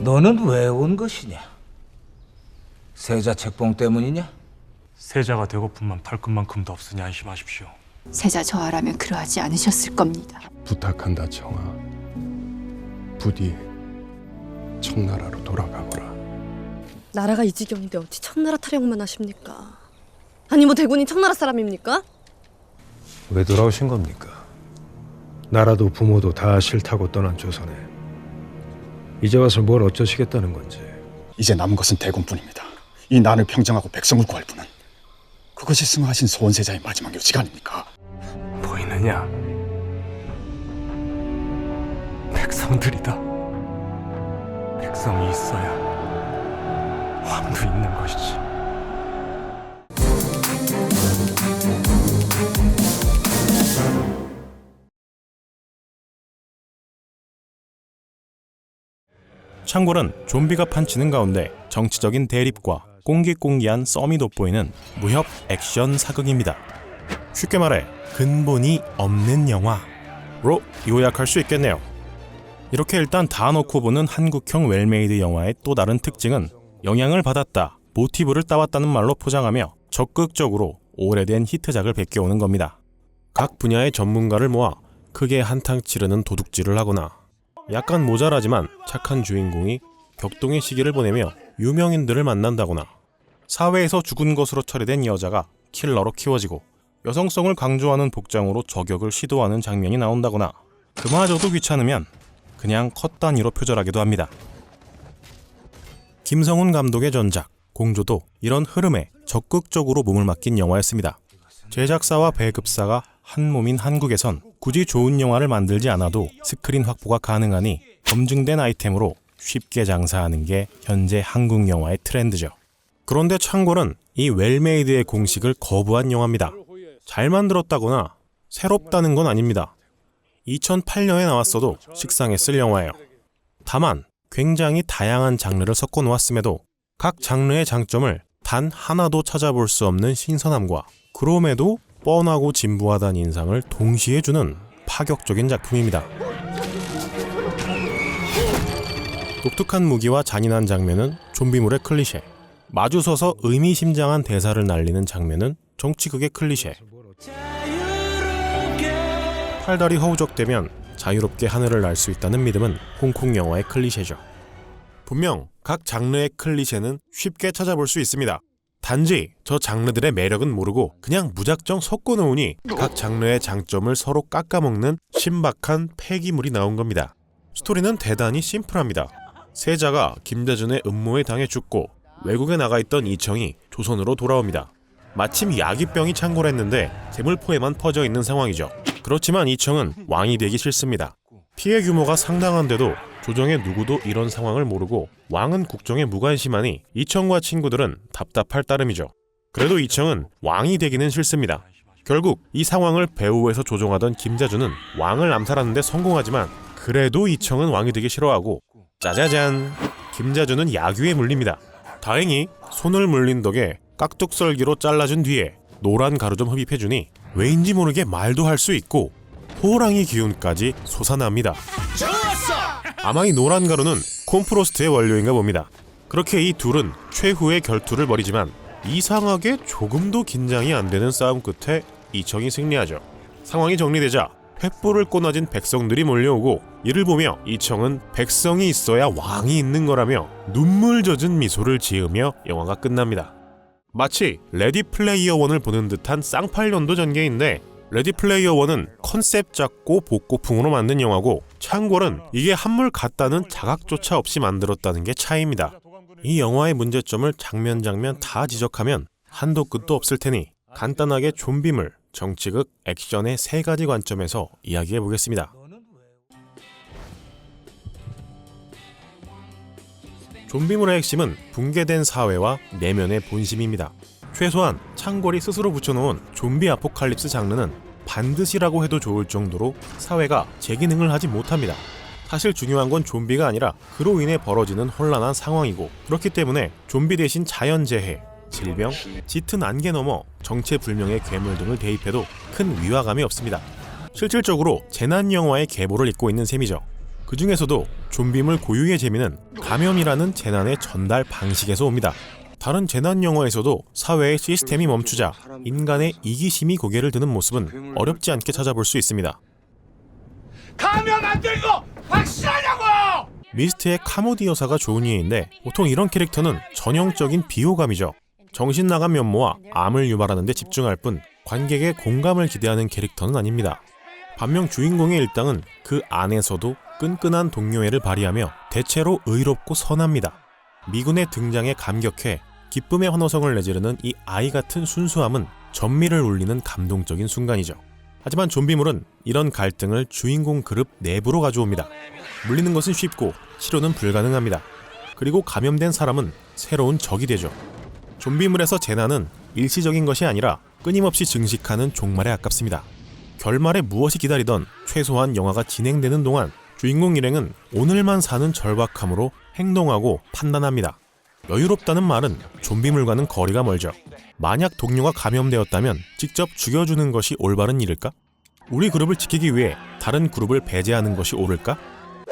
너는 왜 온 것이냐? 세자 책봉 때문이냐? 세자가 되고픈만 발끝만큼도 없으니 안심하십시오. 세자 저하라면 그러하지 않으셨을 겁니다. 부탁한다 정아. 부디 청나라로 돌아가거라. 나라가 이 지경인데 어찌 청나라 타령만 하십니까? 아니 뭐 대군이 청나라 사람입니까? 왜 돌아오신 겁니까? 나라도 부모도 다 싫다고 떠난 조선에 이제 와서 뭘 어쩌시겠다는 건지. 이제 남은 것은 대군뿐입니다. 이 난을 평정하고 백성을 구할 분은 그것이 승하하신 소원세자의 마지막 요지가 아닙니까? 보이느냐? 백성들이다. 백성이 있어야 왕도 있는 것이지. 창궐은 좀비가 판치는 가운데 정치적인 대립과 꽁기꽁기한 썸이 돋보이는 무협 액션 사극입니다. 쉽게 말해 근본이 없는 영화로 요약할 수 있겠네요. 이렇게 일단 다 놓고 보는 한국형 웰메이드 영화의 또 다른 특징은 영향을 받았다, 모티브를 따왔다는 말로 포장하며 적극적으로 오래된 히트작을 베껴오는 겁니다. 각 분야의 전문가를 모아 크게 한탕 치르는 도둑질을 하거나 약간 모자라지만 착한 주인공이 격동의 시기를 보내며 유명인들을 만난다거나 사회에서 죽은 것으로 처리된 여자가 킬러로 키워지고 여성성을 강조하는 복장으로 저격을 시도하는 장면이 나온다거나 그마저도 귀찮으면 그냥 컷 단위로 표절하기도 합니다. 김성훈 감독의 전작 공조도 이런 흐름에 적극적으로 몸을 맡긴 영화였습니다. 제작사와 배급사가 한 몸인 한국에선 굳이 좋은 영화를 만들지 않아도 스크린 확보가 가능하니 검증된 아이템으로 쉽게 장사하는 게 현재 한국 영화의 트렌드죠. 그런데 창궐은 이 웰메이드의 공식을 거부한 영화입니다. 잘 만들었다거나 새롭다는 건 아닙니다. 2008년에 나왔어도 식상했을 영화예요. 다만 굉장히 다양한 장르를 섞어 놓았음에도 각 장르의 장점을 단 하나도 찾아볼 수 없는 신선함과 그럼에도 뻔하고 진부하다는 인상을 동시에 주는 파격적인 작품입니다. 독특한 무기와 잔인한 장면은 좀비물의 클리셰, 마주서서 의미심장한 대사를 날리는 장면은 정치극의 클리셰, 팔다리 허우적대면 자유롭게 하늘을 날 수 있다는 믿음은 홍콩 영화의 클리셰죠. 분명 각 장르의 클리셰는 쉽게 찾아볼 수 있습니다. 단지 저 장르들의 매력은 모르고 그냥 무작정 섞어놓으니 각 장르의 장점을 서로 깎아먹는 신박한 폐기물이 나온 겁니다. 스토리는 대단히 심플합니다. 세자가 김대중의 음모에 당해 죽고 외국에 나가 있던 이청이 조선으로 돌아옵니다. 마침 야기병이 창궐했는데 제물포에만 퍼져 있는 상황이죠. 그렇지만 이청은 왕이 되기 싫습니다. 피해 규모가 상당한데도 조정의 누구도 이런 상황을 모르고 왕은 국정에 무관심하니 이청과 친구들은 답답할 따름이죠. 그래도 이청은 왕이 되기는 싫습니다. 결국 이 상황을 배후에서 조종하던 김자준은 왕을 암살하는 데 성공하지만 그래도 이청은 왕이 되기 싫어하고 짜자잔! 김자준은 야규에 물립니다. 다행히 손을 물린 덕에 깍둑썰기로 잘라준 뒤에 노란 가루 좀 흡입해주니 왜인지 모르게 말도 할 수 있고 호랑이 기운까지 솟아납니다. 아마 이 노란 가루는 콤프로스트의 원료인가 봅니다. 그렇게 이 둘은 최후의 결투를 벌이지만 이상하게 조금도 긴장이 안 되는 싸움 끝에 이청이 승리하죠. 상황이 정리되자 횃불을 꼬나진 백성들이 몰려오고 이를 보며 이청은 백성이 있어야 왕이 있는 거라며 눈물 젖은 미소를 지으며 영화가 끝납니다. 마치 레디 플레이어 1을 보는 듯한 쌍팔년도 전개인데 레디 플레이어 1은 컨셉 잡고 복고풍으로 만든 영화고 창궐은 이게 한물 같다는 자각조차 없이 만들었다는 게 차이입니다. 이 영화의 문제점을 장면 다 지적하면 한도 끝도 없을 테니 간단하게 좀비물, 정치극, 액션의 세 가지 관점에서 이야기해 보겠습니다. 좀비물의 핵심은 붕괴된 사회와 내면의 본심입니다. 최소한 창궐이 스스로 붙여놓은 좀비 아포칼립스 장르는 반드시라고 해도 좋을 정도로 사회가 제기능을 하지 못합니다. 사실 중요한 건 좀비가 아니라 그로 인해 벌어지는 혼란한 상황이고 그렇기 때문에 좀비 대신 자연재해, 질병, 짙은 안개 넘어 정체불명의 괴물 등을 대입해도 큰 위화감이 없습니다. 실질적으로 재난 영화의 계보를 잇고 있는 셈이죠. 그 중에서도 좀비물 고유의 재미는 감염이라는 재난의 전달 방식에서 옵니다. 다른 재난 영화에서도 사회의 시스템이 멈추자 인간의 이기심이 고개를 드는 모습은 어렵지 않게 찾아볼 수 있습니다. 가면 안 되고 확실하냐고! 미스트의 카모디 여사가 좋은 예인데 보통 이런 캐릭터는 전형적인 비호감이죠. 정신 나간 면모와 암을 유발하는 데 집중할 뿐 관객의 공감을 기대하는 캐릭터는 아닙니다. 반면 주인공의 일당은 그 안에서도 끈끈한 동료애를 발휘하며 대체로 의롭고 선합니다. 미군의 등장에 감격해 기쁨의 환호성을 내지르는 이 아이 같은 순수함은 전미를 울리는 감동적인 순간이죠. 하지만 좀비물은 이런 갈등을 주인공 그룹 내부로 가져옵니다. 물리는 것은 쉽고 치료는 불가능합니다. 그리고 감염된 사람은 새로운 적이 되죠. 좀비물에서 재난은 일시적인 것이 아니라 끊임없이 증식하는 종말에 아깝습니다. 결말에 무엇이 기다리던 최소한 영화가 진행되는 동안 주인공 일행은 오늘만 사는 절박함으로 행동하고 판단합니다. 여유롭다는 말은 좀비물과는 거리가 멀죠. 만약 동료가 감염되었다면 직접 죽여주는 것이 올바른 일일까? 우리 그룹을 지키기 위해 다른 그룹을 배제하는 것이 옳을까?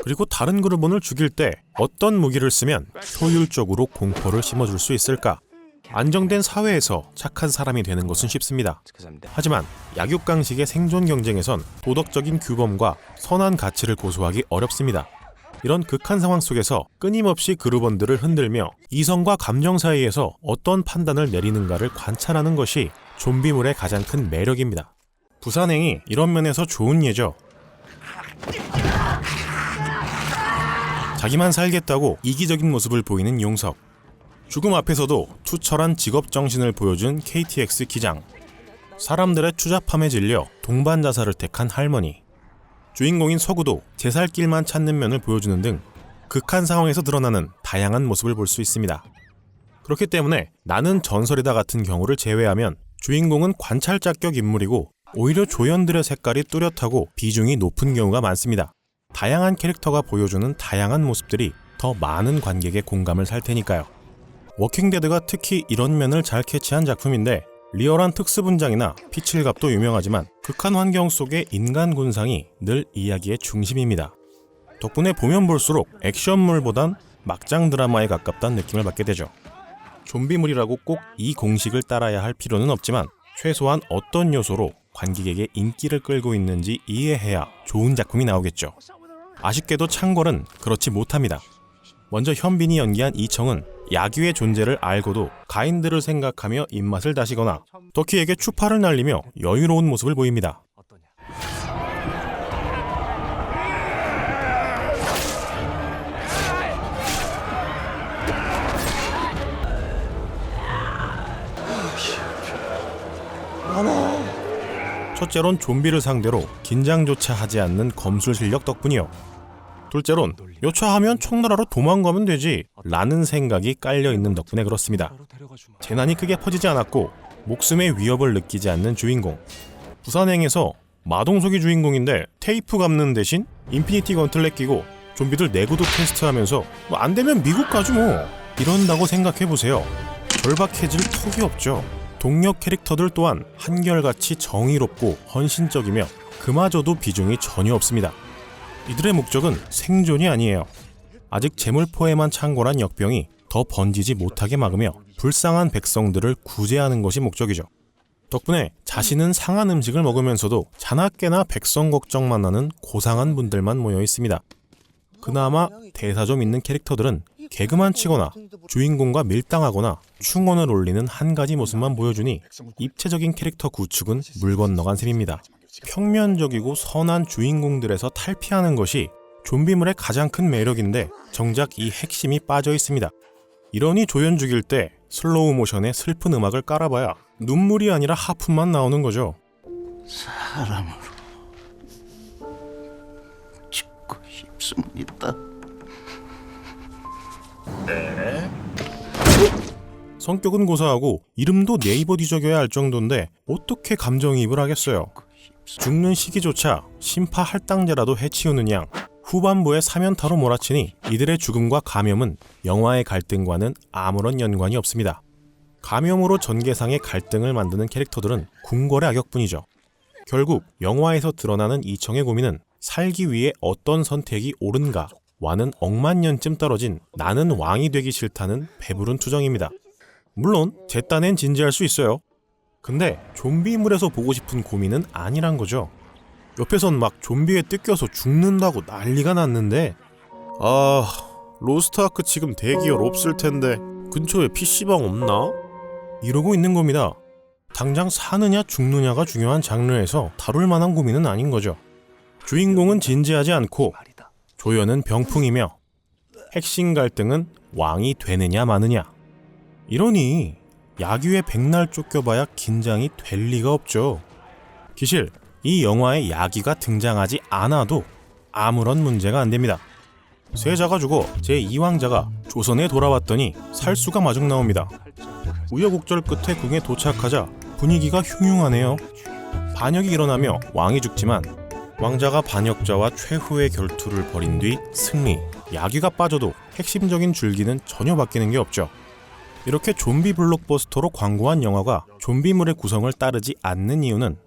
그리고 다른 그룹원을 죽일 때 어떤 무기를 쓰면 효율적으로 공포를 심어줄 수 있을까? 안정된 사회에서 착한 사람이 되는 것은 쉽습니다. 하지만 약육강식의 생존 경쟁에선 도덕적인 규범과 선한 가치를 고수하기 어렵습니다. 이런 극한 상황 속에서 끊임없이 그룹원들을 흔들며 이성과 감정 사이에서 어떤 판단을 내리는가를 관찰하는 것이 좀비물의 가장 큰 매력입니다. 부산행이 이런 면에서 좋은 예죠. 자기만 살겠다고 이기적인 모습을 보이는 용석, 죽음 앞에서도 투철한 직업정신을 보여준 KTX 기장, 사람들의 추잡함에 질려 동반 자살을 택한 할머니, 주인공인 서구도 제 살 길만 찾는 면을 보여주는 등 극한 상황에서 드러나는 다양한 모습을 볼 수 있습니다. 그렇기 때문에 나는 전설이다 같은 경우를 제외하면 주인공은 관찰자격 인물이고 오히려 조연들의 색깔이 뚜렷하고 비중이 높은 경우가 많습니다. 다양한 캐릭터가 보여주는 다양한 모습들이 더 많은 관객의 공감을 살 테니까요. 워킹데드가 특히 이런 면을 잘 캐치한 작품인데 리얼한 특수분장이나 피칠갑도 유명하지만 극한 환경 속의 인간 군상이 늘 이야기의 중심입니다. 덕분에 보면 볼수록 액션물보단 막장 드라마에 가깝다는 느낌을 받게 되죠. 좀비물이라고 꼭 이 공식을 따라야 할 필요는 없지만 최소한 어떤 요소로 관객에게 인기를 끌고 있는지 이해해야 좋은 작품이 나오겠죠. 아쉽게도 창궐은 그렇지 못합니다. 먼저 현빈이 연기한 이청은 야규의 존재를 알고도 가인들을 생각하며 입맛을 다시거나 덕희에게 추파를 날리며 여유로운 모습을 보입니다. 첫째론 좀비를 상대로 긴장조차 하지 않는 검술 실력 덕분이요. 둘째론 요차하면 총나라로 도망가면 되지 라는 생각이 깔려있는 덕분에 그렇습니다. 재난이 크게 퍼지지 않았고 목숨의 위협을 느끼지 않는 주인공. 부산행에서 마동석이 주인공인데 테이프 감는 대신 인피니티 건틀렛 끼고 좀비들 내구도 테스트하면서 뭐 안되면 미국 가죠 뭐 이런다고 생각해보세요. 절박해질 턱이 없죠. 동료 캐릭터들 또한 한결같이 정의롭고 헌신적이며 그마저도 비중이 전혀 없습니다. 이들의 목적은 생존이 아니에요. 아직 제물포에만 창궐한 역병이 더 번지지 못하게 막으며 불쌍한 백성들을 구제하는 것이 목적이죠. 덕분에 자신은 상한 음식을 먹으면서도 자나깨나 백성 걱정만 하는 고상한 분들만 모여 있습니다. 그나마 대사 좀 있는 캐릭터들은 개그만 치거나 주인공과 밀당하거나 충언을 올리는 한 가지 모습만 보여주니 입체적인 캐릭터 구축은 물 건너간 셈입니다. 평면적이고 선한 주인공들에서 탈피하는 것이 좀비물의 가장 큰 매력인데 정작 이 핵심이 빠져 있습니다. 이러니 조연 죽일 때 슬로우 모션에 슬픈 음악을 깔아봐야 눈물이 아니라 하품만 나오는 거죠. 사람으로 죽고 싶습니다. 성격은 고사하고 이름도 네이버 뒤적여야 할 정도인데 어떻게 감정이입을 하겠어요. 죽는 시기조차 심파 할당제라도 해치우는 양 후반부에 사면타로 몰아치니 이들의 죽음과 감염은 영화의 갈등과는 아무런 연관이 없습니다. 감염으로 전개상의 갈등을 만드는 캐릭터들은 궁궐의 악역뿐이죠. 결국 영화에서 드러나는 이청의 고민은 살기 위해 어떤 선택이 옳은가와는 억만년쯤 떨어진 나는 왕이 되기 싫다는 배부른 투정입니다. 물론 제 딴엔 진지할 수 있어요. 근데 좀비물에서 보고 싶은 고민은 아니란 거죠. 옆에선 막 좀비에 뜯겨서 죽는다고 난리가 났는데 로스트아크 지금 대기열 없을 텐데 근처에 PC방 없나? 이러고 있는 겁니다. 당장 사느냐 죽느냐가 중요한 장르에서 다룰 만한 고민은 아닌 거죠. 주인공은 진지하지 않고 조연은 병풍이며 핵심 갈등은 왕이 되느냐 마느냐. 이러니 야규에 백날 쫓겨봐야 긴장이 될 리가 없죠. 기실, 이 영화에 야기가 등장하지 않아도 아무런 문제가 안 됩니다. 세자가 죽어 제2왕자가 조선에 돌아왔더니 살수가 마중 나옵니다. 우여곡절 끝에 궁에 도착하자 분위기가 흉흉하네요. 반역이 일어나며 왕이 죽지만 왕자가 반역자와 최후의 결투를 벌인 뒤 승리. 야기가 빠져도 핵심적인 줄기는 전혀 바뀌는 게 없죠. 이렇게 좀비 블록버스터로 광고한 영화가 좀비물의 구성을 따르지 않는 이유는